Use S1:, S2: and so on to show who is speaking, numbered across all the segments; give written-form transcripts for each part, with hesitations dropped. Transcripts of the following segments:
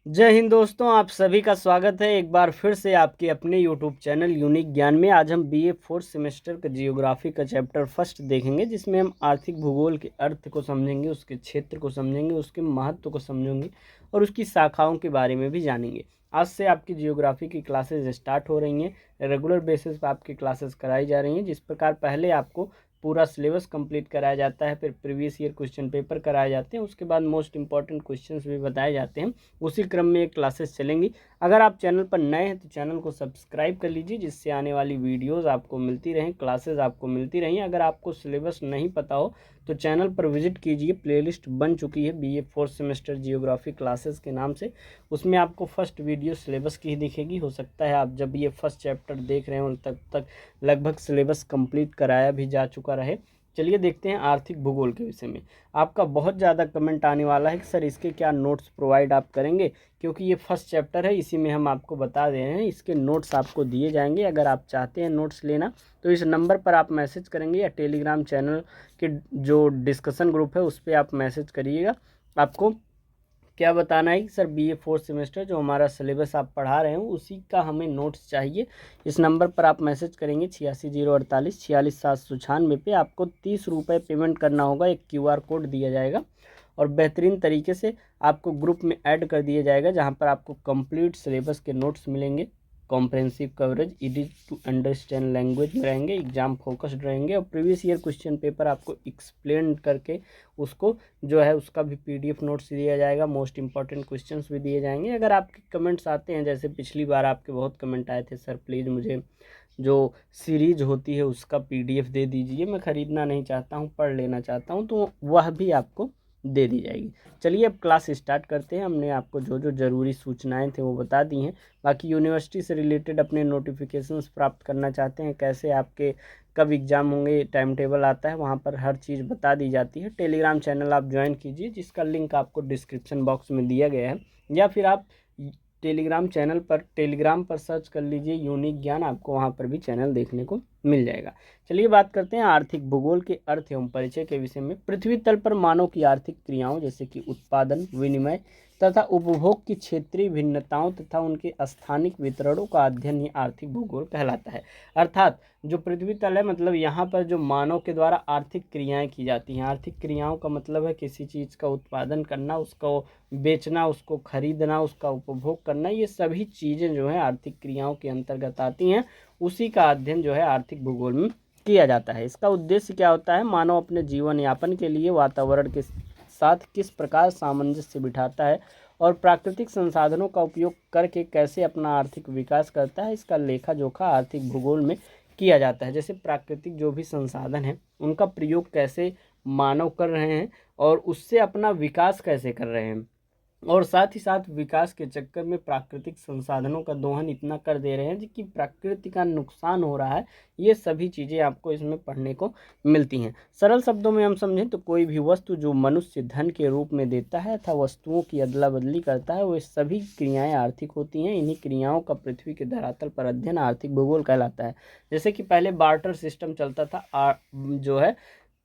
S1: जय हिंद दोस्तों, आप सभी का स्वागत है एक बार फिर से आपके अपने यूट्यूब चैनल यूनिक ज्ञान में। आज हम बीए फोर्थ सेमेस्टर का जियोग्राफी का चैप्टर फर्स्ट देखेंगे, जिसमें हम आर्थिक भूगोल के अर्थ को समझेंगे, उसके क्षेत्र को समझेंगे, उसके महत्व को समझेंगे और उसकी शाखाओं के बारे में भी जानेंगे। आज से आपकी जियोग्राफी की क्लासेज स्टार्ट हो रही हैं, रेगुलर बेसिस पर आपकी क्लासेस कराई जा रही हैं। जिस प्रकार पहले आपको पूरा सिलेबस कंप्लीट कराया जाता है, फिर प्रीवियस ईयर क्वेश्चन पेपर कराए जाते हैं, उसके बाद मोस्ट इंपॉर्टेंट क्वेश्चंस भी बताए जाते हैं, उसी क्रम में ये क्लासेस चलेंगी। अगर आप चैनल पर नए हैं तो चैनल को सब्सक्राइब कर लीजिए, जिससे आने वाली वीडियोस आपको मिलती रहें, क्लासेस आपको मिलती रहें। अगर आपको सिलेबस नहीं पता हो तो चैनल पर विजिट कीजिए, प्लेलिस्ट बन चुकी है BA fourth semester geography classes के नाम से। उसमें आपको फर्स्ट वीडियो सिलेबस की ही दिखेगी। हो सकता है आप जब ये फर्स्ट चैप्टर देख रहे हो तब तक लगभग सिलेबस कंप्लीट कराया भी जा चुका रहे। चलिए देखते हैं आर्थिक भूगोल के विषय में। आपका बहुत ज़्यादा कमेंट आने वाला है कि सर इसके क्या नोट्स प्रोवाइड आप करेंगे, क्योंकि ये फर्स्ट चैप्टर है, इसी में हम आपको बता दे रहे हैं। इसके नोट्स आपको दिए जाएंगे। अगर आप चाहते हैं नोट्स लेना तो इस नंबर पर आप मैसेज करेंगे या टेलीग्राम चैनल के जो डिस्कशन ग्रुप है उस पर आप मैसेज करिएगा। आपको क्या बताना है कि सर बीए फोर्थ सेमेस्टर जो हमारा सिलेबस आप पढ़ा रहे हो उसी का हमें नोट्स चाहिए। इस नंबर पर आप मैसेज करेंगे 8608446796 पे। आपको 30 रुपये पेमेंट करना होगा। एक क्यूआर कोड दिया जाएगा और बेहतरीन तरीके से आपको ग्रुप में ऐड कर दिया जाएगा, जहां पर आपको कंप्लीट सिलेबस के नोट्स मिलेंगे। Comprehensive coverage, easy to understand language में रहेंगे, एग्जाम फोकस्ड रहेंगे और प्रीवियस ईयर क्वेश्चन पेपर आपको एक्सप्लेन करके उसको जो है उसका भी पीडीएफ नोट्स दिया जाएगा। मोस्ट इंपॉर्टेंट क्वेश्चंस भी दिए जाएंगे। अगर आपके कमेंट्स आते हैं, जैसे पिछली बार आपके बहुत कमेंट आए थे, सर प्लीज़ मुझे जो सीरीज होती है उसका पीडीएफ दे दीजिए, मैं ख़रीदना नहीं चाहता हूँ, पढ़ लेना चाहता हूँ, तो वह भी आपको दे दी जाएगी। चलिए अब क्लास स्टार्ट करते हैं। हमने आपको जो जो ज़रूरी सूचनाएं थे वो बता दी हैं। बाकी यूनिवर्सिटी से रिलेटेड अपने नोटिफिकेशंस प्राप्त करना चाहते हैं, कैसे आपके कब एग्ज़ाम होंगे, टाइम टेबल आता है, वहाँ पर हर चीज़ बता दी जाती है। टेलीग्राम चैनल आप ज्वाइन कीजिए, जिसका लिंक आपको डिस्क्रिप्शन बॉक्स में दिया गया है, या फिर आप टेलीग्राम पर सर्च कर लीजिए यूनिक ज्ञान, आपको वहाँ पर भी चैनल देखने को मिल जाएगा। चलिए बात करते हैं आर्थिक भूगोल के अर्थ एवं परिचय के विषय में। पृथ्वी तल पर मानव की आर्थिक क्रियाओं जैसे कि उत्पादन, विनिमय तथा उपभोग की क्षेत्रीय भिन्नताओं तथा उनके स्थानिक वितरणों का अध्ययन ही आर्थिक भूगोल कहलाता है। अर्थात जो पृथ्वी तल है, मतलब यहाँ पर जो मानव के द्वारा आर्थिक क्रियाएं की जाती हैं। आर्थिक क्रियाओं का मतलब है किसी चीज़ का उत्पादन करना, उसको बेचना, उसको खरीदना, उसका उपभोग करना, ये सभी चीज़ें जो हैं आर्थिक क्रियाओं के अंतर्गत आती हैं। उसी का अध्ययन जो है आर्थिक भूगोल में किया जाता है। इसका उद्देश्य क्या होता है? मानव अपने जीवन यापन के लिए वातावरण के साथ किस प्रकार सामंजस्य बिठाता है और प्राकृतिक संसाधनों का उपयोग करके कैसे अपना आर्थिक विकास करता है, इसका लेखा जोखा आर्थिक भूगोल में किया जाता है। जैसे प्राकृतिक जो भी संसाधन हैं उनका प्रयोग कैसे मानव कर रहे हैं और उससे अपना विकास कैसे कर रहे हैं, और साथ ही साथ विकास के चक्कर में प्राकृतिक संसाधनों का दोहन इतना कर दे रहे हैं कि प्रकृति का नुकसान हो रहा है। ये सभी चीज़ें आपको इसमें पढ़ने को मिलती हैं। सरल शब्दों में हम समझें तो कोई भी वस्तु जो मनुष्य धन के रूप में देता है तथा वस्तुओं की अदला बदली करता है, वो सभी क्रियाएं आर्थिक होती हैं। इन्हीं क्रियाओं का पृथ्वी के धरातल पर अध्ययन आर्थिक भूगोल कहलाता है। जैसे कि पहले बार्टर सिस्टम चलता था, जो है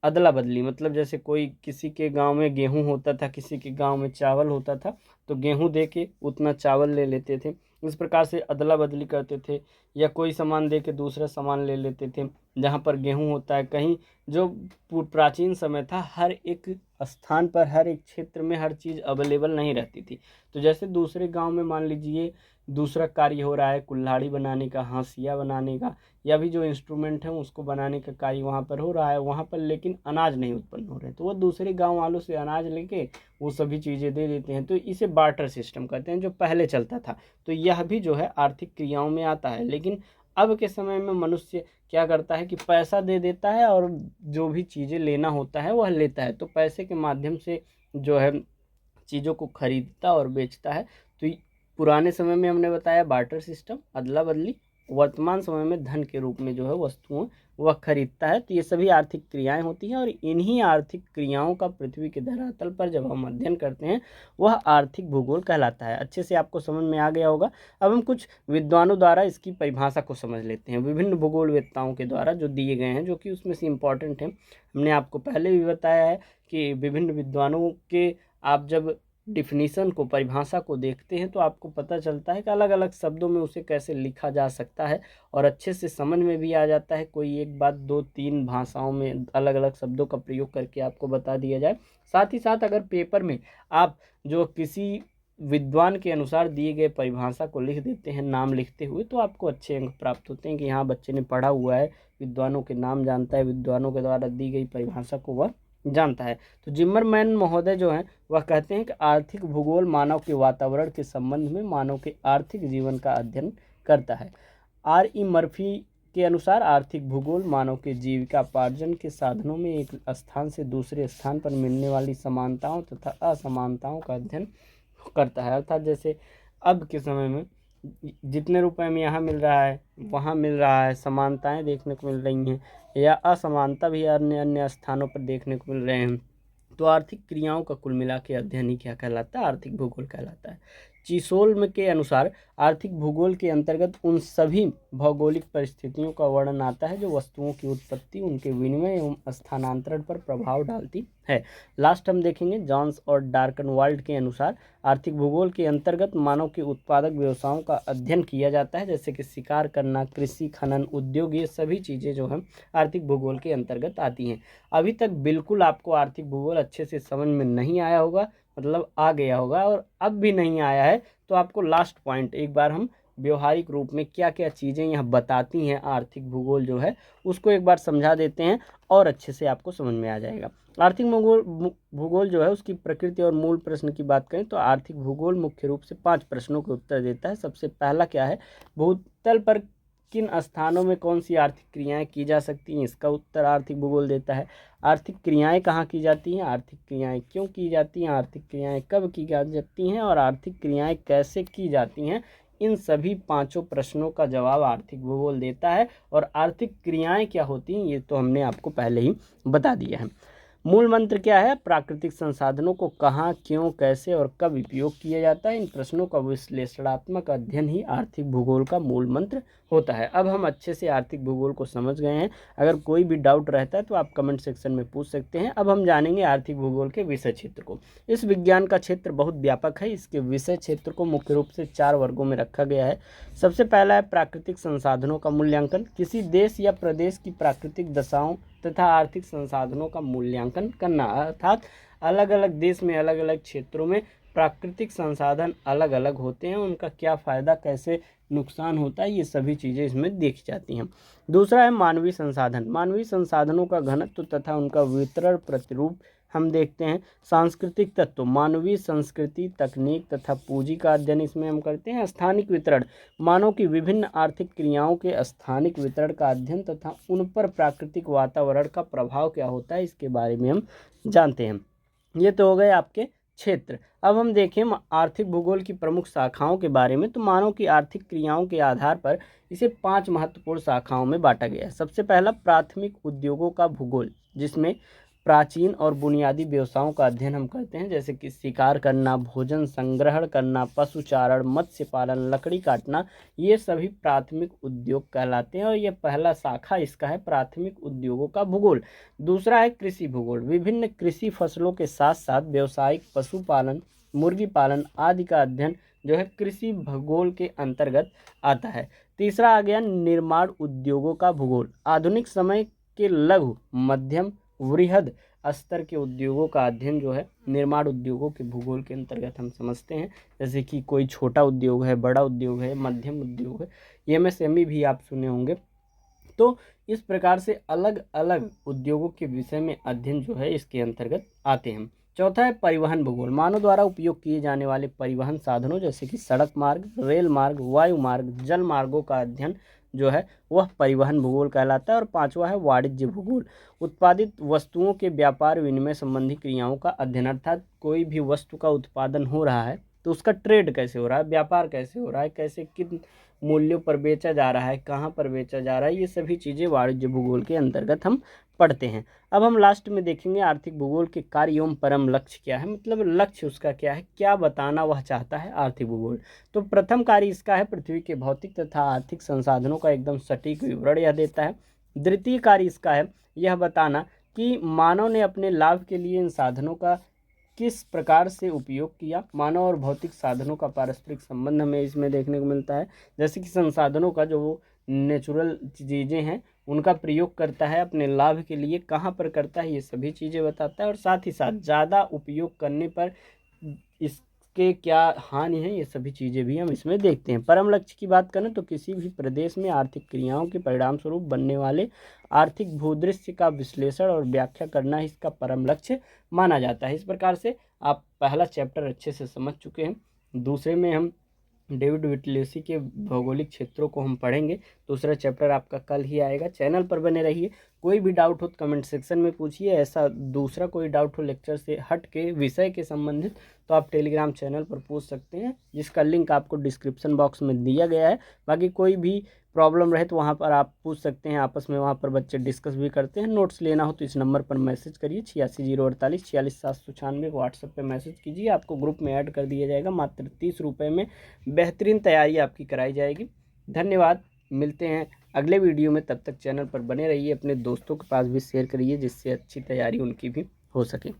S1: अदला बदली, मतलब जैसे कोई किसी के गांव में गेहूं होता था, किसी के गांव में चावल होता था, तो गेहूं दे के उतना चावल ले लेते थे। इस प्रकार से अदला बदली करते थे। या कोई सामान दे के दूसरा सामान ले लेते थे। जहाँ पर गेहूं होता है, कहीं जो प्राचीन समय था, हर एक स्थान पर, हर एक क्षेत्र में हर चीज़ अवेलेबल नहीं रहती थी। तो जैसे दूसरे गांव में मान लीजिए दूसरा कार्य हो रहा है, कुल्हाड़ी बनाने का, हांसिया बनाने का, या भी जो इंस्ट्रूमेंट है उसको बनाने का कार्य वहाँ पर हो रहा है, वहाँ पर लेकिन अनाज नहीं उत्पन्न हो रहे हैं, तो वो दूसरे गांव वालों से अनाज लेके वो सभी चीज़ें दे देते हैं। तो इसे बार्टर सिस्टम कहते हैं, जो पहले चलता था। तो यह भी जो है आर्थिक क्रियाओं में आता है। लेकिन अब के समय में मनुष्य क्या करता है कि पैसा दे देता है और जो भी चीज़ें लेना होता है वह लेता है। तो पैसे के माध्यम से जो है चीज़ों को खरीदता और बेचता है। तो पुराने समय में हमने बताया बार्टर सिस्टम, अदला बदली। वर्तमान समय में धन के रूप में जो है वस्तुओं वह खरीदता है। तो ये सभी आर्थिक क्रियाएं होती हैं और इन्हीं आर्थिक क्रियाओं का पृथ्वी के धरातल पर जब हम अध्ययन करते हैं वह आर्थिक भूगोल कहलाता है। अच्छे से आपको समझ में आ गया होगा। अब हम कुछ विद्वानों द्वारा इसकी परिभाषा को समझ लेते हैं, विभिन्न भूगोलवेत्ताओं के द्वारा जो दिए गए हैं, जो कि उसमें से इम्पॉर्टेंट है। हमने आपको पहले भी बताया है कि विभिन्न विद्वानों के आप जब डिफिनीशन को, परिभाषा को देखते हैं तो आपको पता चलता है कि अलग अलग शब्दों में उसे कैसे लिखा जा सकता है और अच्छे से समझ में भी आ जाता है। कोई एक बात 2-3 भाषाओं में अलग अलग शब्दों का प्रयोग करके आपको बता दिया जाए। साथ ही साथ अगर पेपर में आप जो किसी विद्वान के अनुसार दिए गए परिभाषा को लिख देते हैं नाम लिखते हुए, तो आपको अच्छे अंक प्राप्त होते हैं कि हाँ, बच्चे ने पढ़ा हुआ है, विद्वानों के नाम जानता है, विद्वानों के द्वारा दी गई परिभाषा को वह जानता है। तो जिम्मरमैन महोदय जो हैं वह कहते हैं कि आर्थिक भूगोल मानव के वातावरण के संबंध में मानव के आर्थिक जीवन का अध्ययन करता है। R.E. मर्फी के अनुसार आर्थिक भूगोल मानव के जीविकापार्जन के साधनों में एक स्थान से दूसरे स्थान पर मिलने वाली समानताओं तथा असमानताओं का अध्ययन करता है। अर्थात जैसे अब के समय में जितने रुपए में यहाँ मिल रहा है वहाँ मिल रहा है, समानताएं देखने को मिल रही हैं या असमानता भी अन्य अन्य स्थानों पर देखने को मिल रहे हैं। तो आर्थिक क्रियाओं का कुल मिला के अध्ययन ही क्या कहलाता है? आर्थिक भूगोल कहलाता है। चिसोल्म के अनुसार आर्थिक भूगोल के अंतर्गत उन सभी भौगोलिक परिस्थितियों का वर्णन आता है जो वस्तुओं की उत्पत्ति, उनके विनिमय एवं स्थानांतरण पर प्रभाव डालती है। लास्ट हम देखेंगे जॉन्स और डार्कनवाल्ड के अनुसार आर्थिक भूगोल के अंतर्गत मानव के उत्पादक व्यवसायों का अध्ययन किया जाता है, जैसे कि शिकार करना, कृषि, खनन, उद्योग, ये सभी चीज़ें जो हैं आर्थिक भूगोल के अंतर्गत आती हैं। अभी तक बिल्कुल आपको आर्थिक भूगोल अच्छे से समझ में नहीं आया होगा, मतलब आ गया होगा, और अब भी नहीं आया है तो आपको लास्ट पॉइंट एक बार हम व्यवहारिक रूप में क्या क्या चीज़ें यह बताती हैं आर्थिक भूगोल जो है उसको एक बार समझा देते हैं और अच्छे से आपको समझ में आ जाएगा। आर्थिक भूगोल जो है उसकी प्रकृति और मूल प्रश्न की बात करें तो आर्थिक भूगोल मुख्य रूप से 5 प्रश्नों के उत्तर देता है। सबसे पहला क्या है? भूतल पर किन स्थानों में कौन सी आर्थिक क्रियाएं की जा सकती हैं, इसका उत्तर आर्थिक भूगोल देता है। आर्थिक क्रियाएं कहाँ की जाती हैं, आर्थिक क्रियाएं क्यों की जाती हैं, आर्थिक क्रियाएं कब की जाती हैं और आर्थिक क्रियाएं कैसे की जाती हैं, इन सभी 5 प्रश्नों का जवाब आर्थिक भूगोल देता है। और आर्थिक क्रियाएं क्या होती हैं ये तो हमने आपको पहले ही बता दिया है। मूल मंत्र क्या है? प्राकृतिक संसाधनों को कहाँ, क्यों, कैसे और कब उपयोग किया जाता है, इन प्रश्नों का विश्लेषणात्मक अध्ययन ही आर्थिक भूगोल का मूल मंत्र होता है। अब हम अच्छे से आर्थिक भूगोल को समझ गए हैं। अगर कोई भी डाउट रहता है तो आप कमेंट सेक्शन में पूछ सकते हैं। अब हम जानेंगे आर्थिक भूगोल के विषय क्षेत्र को। इस विज्ञान का क्षेत्र बहुत व्यापक है। इसके विषय क्षेत्र को मुख्य रूप से 4 वर्गों में रखा गया है। सबसे पहला है प्राकृतिक संसाधनों का मूल्यांकन। किसी देश या प्रदेश की प्राकृतिक दशाओं तथा आर्थिक संसाधनों का मूल्यांकन करना, अर्थात अलग अलग देश में अलग अलग क्षेत्रों में प्राकृतिक संसाधन अलग अलग होते हैं, उनका क्या फ़ायदा, कैसे नुकसान होता है, ये सभी चीज़ें इसमें देखी जाती हैं। दूसरा है मानवीय संसाधन। मानवीय संसाधनों का घनत्व तथा उनका वितरण प्रतिरूप हम देखते हैं। सांस्कृतिक तत्व, मानवीय संस्कृति, तकनीक तथा पूंजी का अध्ययन इसमें हम करते हैं। स्थानिक वितरण, मानव की विभिन्न आर्थिक क्रियाओं के स्थानिक वितरण का अध्ययन तथा उन पर प्राकृतिक वातावरण का प्रभाव क्या होता है इसके बारे में हम जानते हैं। ये तो हो गए आपके क्षेत्र। अब हम देखें आर्थिक भूगोल की प्रमुख शाखाओं के बारे में। तो मानव की आर्थिक क्रियाओं के आधार पर इसे 5 महत्वपूर्ण शाखाओं में बांटा गया है। सबसे पहला प्राथमिक उद्योगों का भूगोल, जिसमें प्राचीन और बुनियादी व्यवसायों का अध्ययन हम करते हैं, जैसे कि शिकार करना, भोजन संग्रहण करना, पशुचारण, मत्स्य पालन, लकड़ी काटना, ये सभी प्राथमिक उद्योग कहलाते हैं और ये पहला शाखा इसका है प्राथमिक उद्योगों का भूगोल। दूसरा है कृषि भूगोल। विभिन्न कृषि फसलों के साथ साथ व्यावसायिक पशुपालन, मुर्गी पालन आदि का अध्ययन जो है कृषि भूगोल के अंतर्गत आता है। तीसरा आ गया निर्माण उद्योगों का भूगोल। आधुनिक समय के लघु, मध्यम, वृहद स्तर के उद्योगों का अध्ययन जो है निर्माण उद्योगों के भूगोल के अंतर्गत हम समझते हैं, जैसे कि कोई छोटा उद्योग है, बड़ा उद्योग है, मध्यम उद्योग है, एमएसएमई भी आप सुने होंगे। तो इस प्रकार से अलग अलग उद्योगों के विषय में अध्ययन जो है इसके अंतर्गत आते हैं। चौथा है परिवहन भूगोल। मानव द्वारा उपयोग किए जाने वाले परिवहन साधनों जैसे कि सड़क मार्ग, रेल मार्ग, वायु मार्ग, जल मार्गों का अध्ययन जो है वह परिवहन भूगोल कहलाता है। और पांचवा है वाणिज्य भूगोल। उत्पादित वस्तुओं के व्यापार विनिमय संबंधी क्रियाओं का अध्ययन, अर्थात कोई भी वस्तु का उत्पादन हो रहा है तो उसका ट्रेड कैसे हो रहा है, व्यापार कैसे हो रहा है, कैसे किन मूल्यों पर बेचा जा रहा है, कहाँ पर बेचा जा रहा है, ये सभी चीज़ें वाणिज्य भूगोल के अंतर्गत हम पढ़ते हैं। अब हम लास्ट में देखेंगे आर्थिक भूगोल के कार्य एवं परम लक्ष्य क्या है, मतलब लक्ष्य उसका क्या है, क्या बताना वह चाहता है आर्थिक भूगोल। तो प्रथम कार्य इसका है पृथ्वी के भौतिक तथा आर्थिक संसाधनों का एकदम सटीक विवरण यह देता है। द्वितीय कार्य इसका है यह बताना कि मानव ने अपने लाभ के लिए इन साधनों का किस प्रकार से उपयोग किया। मानव और भौतिक साधनों का पारस्परिक संबंध हमें इसमें देखने को मिलता है, जैसे कि संसाधनों का जो नेचुरल चीज़ें हैं उनका प्रयोग करता है अपने लाभ के लिए, कहाँ पर करता है ये सभी चीज़ें बताता है, और साथ ही साथ ज़्यादा उपयोग करने पर इसके क्या हानि है ये सभी चीज़ें भी हम इसमें देखते हैं। परम लक्ष्य की बात करें तो किसी भी प्रदेश में आर्थिक क्रियाओं के परिणाम स्वरूप बनने वाले आर्थिक भूदृश्य का विश्लेषण और व्याख्या करना ही इसका परम लक्ष्य माना जाता है। इस प्रकार से आप पहला चैप्टर अच्छे से समझ चुके हैं। दूसरे में हम डेविड विटलेसी के भौगोलिक क्षेत्रों को हम पढ़ेंगे। दूसरा चैप्टर आपका कल ही आएगा। चैनल पर बने रहिए। कोई भी डाउट हो तो कमेंट सेक्शन में पूछिए। ऐसा दूसरा कोई डाउट हो लेक्चर से हट के विषय के संबंधित तो आप टेलीग्राम चैनल पर पूछ सकते हैं, जिसका लिंक आपको डिस्क्रिप्शन बॉक्स में दिया गया है। बाकी कोई भी प्रॉब्लम रहे तो वहाँ पर आप पूछ सकते हैं, आपस में वहाँ पर बच्चे डिस्कस भी करते हैं। नोट्स लेना हो तो इस नंबर पर मैसेज करिए 86 048 46 796 को व्हाट्सएप पे मैसेज कीजिए। आपको ग्रुप में ऐड कर दिया जाएगा। मात्र 30 रुपये में बेहतरीन तैयारी आपकी कराई जाएगी। धन्यवाद। मिलते हैं अगले वीडियो में। तब तक चैनल पर बने रहिए, अपने दोस्तों के पास भी शेयर करिए जिससे अच्छी तैयारी उनकी भी हो सके।